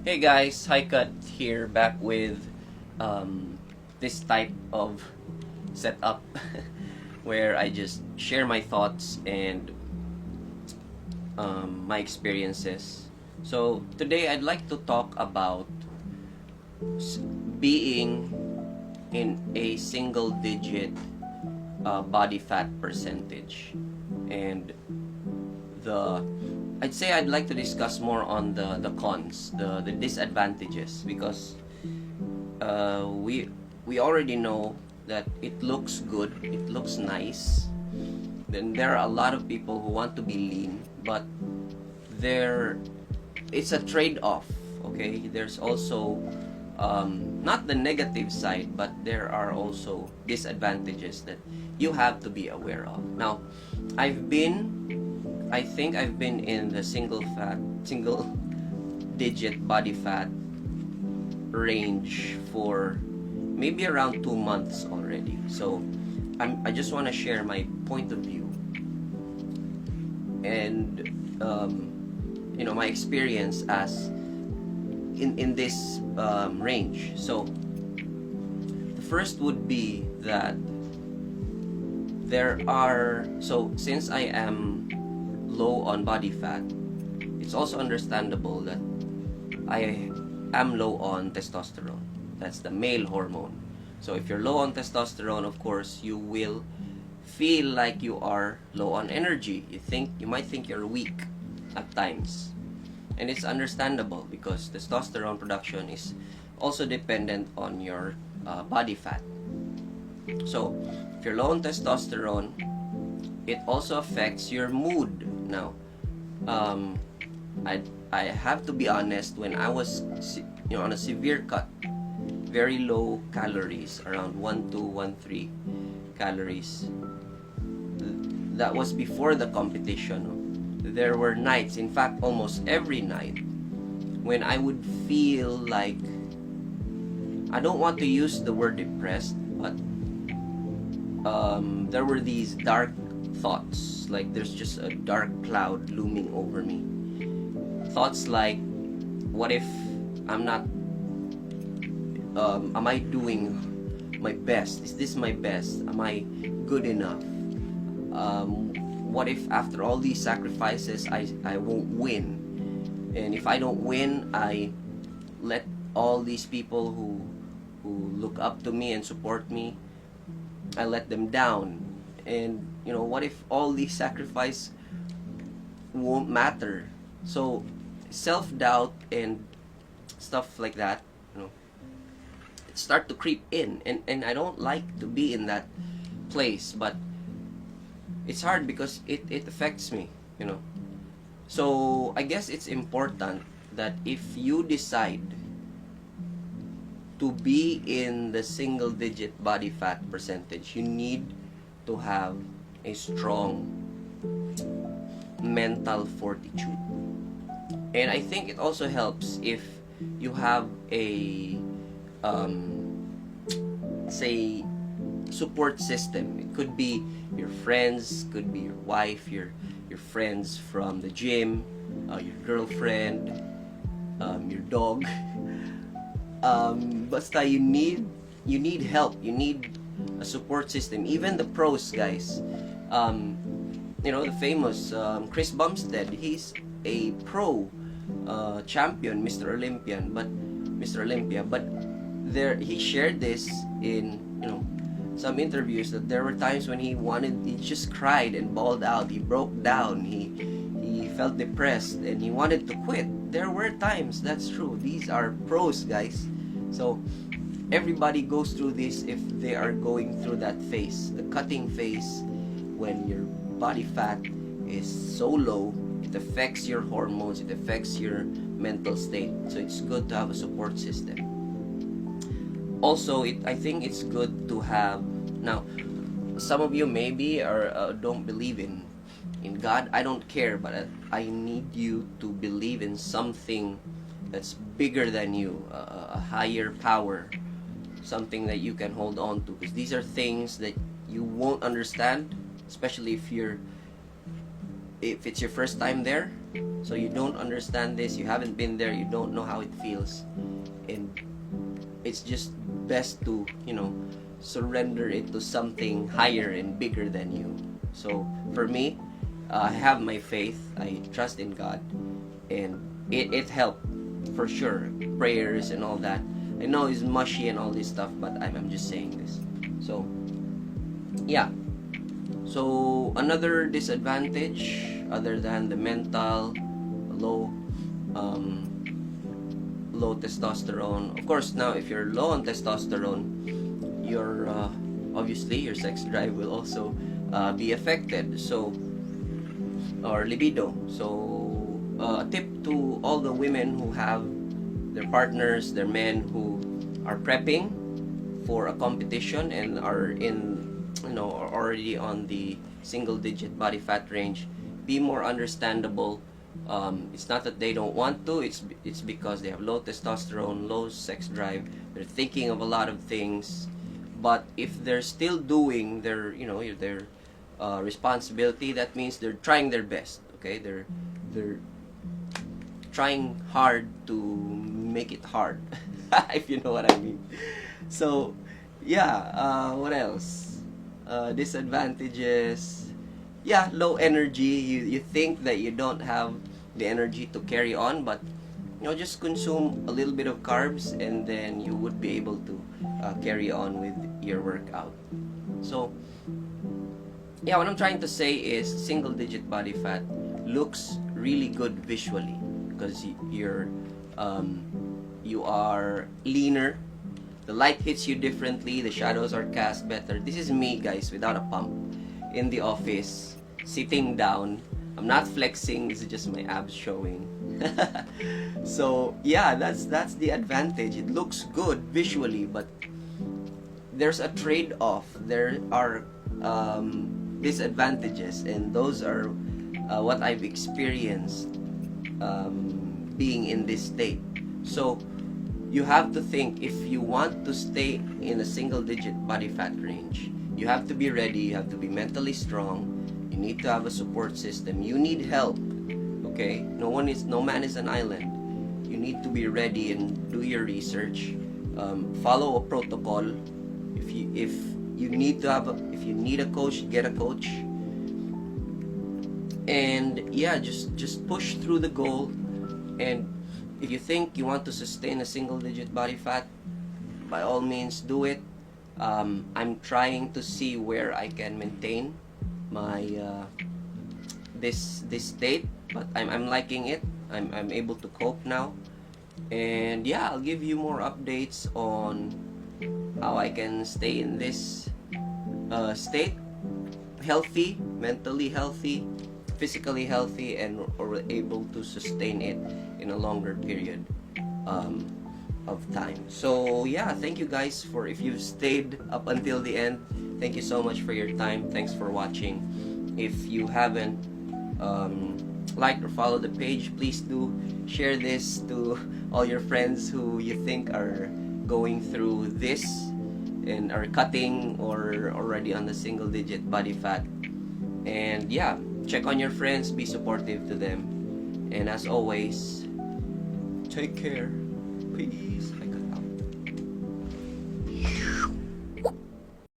Hey guys, Hi Cut here, back with this type of setup where I just share my thoughts and my experiences. So today I'd like to talk about being in a single digit body fat percentage, and the I'd say I'd like to discuss more on the cons, the disadvantages, because we already know that it looks good, it looks nice. Then there are a lot of people who want to be lean, but there it's a trade-off. Okay, there's also not the negative side, but there are also disadvantages that you have to be aware of. Now, I think I've been in the single digit body fat range for maybe around 2 months already. So I just want to share my point of view and my experience as in this range. So the first would be that since I am low on body fat, it's also understandable that I am low on testosterone. That's the male hormone. So if you're low on testosterone, of course, you will feel like you are low on energy. You might think you're weak at times. And it's understandable because testosterone production is also dependent on your body fat. So if you're low on testosterone, it also affects your mood. Now, I have to be honest. When I was on a severe cut, very low calories, around 1,213 calories, that was before the competition. There were nights, in fact almost every night, when I would feel like, I don't want to use the word depressed, but there were these dark thoughts, like there's just a dark cloud looming over me. Thoughts like, what if I'm not, am I doing my best? Is this my best? Am I good enough? What if after all these sacrifices I won't win? And if I don't win, I let all these people who look up to me and support me, I let them down. And what if all these sacrifice won't matter? So self-doubt and stuff like that, start to creep in, and I don't like to be in that place, but it's hard because it affects me. So I guess it's important that if you decide to be in the single digit body fat percentage, you need to have a strong mental fortitude. And I think it also helps if you have a say support system. It could be your friends, could be your wife, your friends from the gym, your girlfriend, your dog. Basta you need help. You need a support system. Even the pros, guys. The famous Chris Bumstead. He's a pro champion, Mr. Olympia. But he shared this in some interviews, that there were times when he just cried and bawled out. He broke down. He felt depressed and he wanted to quit. There were times, that's true. These are pros, guys. So everybody goes through this if they are going through that phase, the cutting phase, when your body fat is so low. It affects your hormones, it affects your mental state. So it's good to have a support system. Also, I think it's good to have. Now, some of you maybe don't believe in God. I don't care, but I need you to believe in something that's bigger than you, a higher power, something that you can hold on to. Because these are things that you won't understand, especially if it's your first time there. So you don't understand this, you haven't been there, you don't know how it feels, and it's just best to, you know, surrender it to something higher and bigger than you. So for me, I have my faith, I trust in God, and it helped for sure. Prayers and all that. I know it's mushy and all this stuff, but I'm just saying this. So yeah. So another disadvantage other than the mental low low testosterone. Of course, now if you're low on testosterone, your obviously your sex drive will also be affected. So, or libido. So a tip to all the women who have their partners, their men who are prepping for a competition and are in, you know, are already on the single digit body fat range, be more understandable. It's not that they don't want to, it's because they have low testosterone, low sex drive, they're thinking of a lot of things. But if they're still doing their, you know, their responsibility, that means they're trying their best. Okay, they're trying hard to make it hard, if you know what I mean. So yeah, what else? Disadvantages. Yeah, low energy. You think that you don't have the energy to carry on, but you know, just consume a little bit of carbs and then you would be able to carry on with your workout. So yeah, what I'm trying to say is single digit body fat looks really good visually because you are leaner, the light hits you differently, the shadows are cast better. This is me, guys, without a pump, in the office, sitting down. I'm not flexing, this is just my abs showing. So yeah, that's the advantage. It looks good visually, but there's a trade-off. There are disadvantages, and those are what I've experienced being in this state. So you have to think, if you want to stay in a single digit body fat range, you have to be ready, you have to be mentally strong, you need to have a support system, you need help. Okay, no man is an island. You need to be ready and do your research, follow a protocol. If you need a coach, get a coach. And yeah, just push through the goal. And if you think you want to sustain a single digit body fat, by all means do it. I'm trying to see where I can maintain my this state, but I'm liking it. I'm able to cope now. And yeah, I'll give you more updates on how I can stay in this state, healthy, mentally healthy, physically healthy, and or able to sustain it in a longer period of time. So yeah, thank you guys for, if you've stayed up until the end, thank you so much for your time. Thanks for watching. If you haven't liked or followed the page, please do share this to all your friends who you think are going through this and are cutting or already on the single digit body fat. And yeah, check on your friends, be supportive to them, and as always, take care. Peace.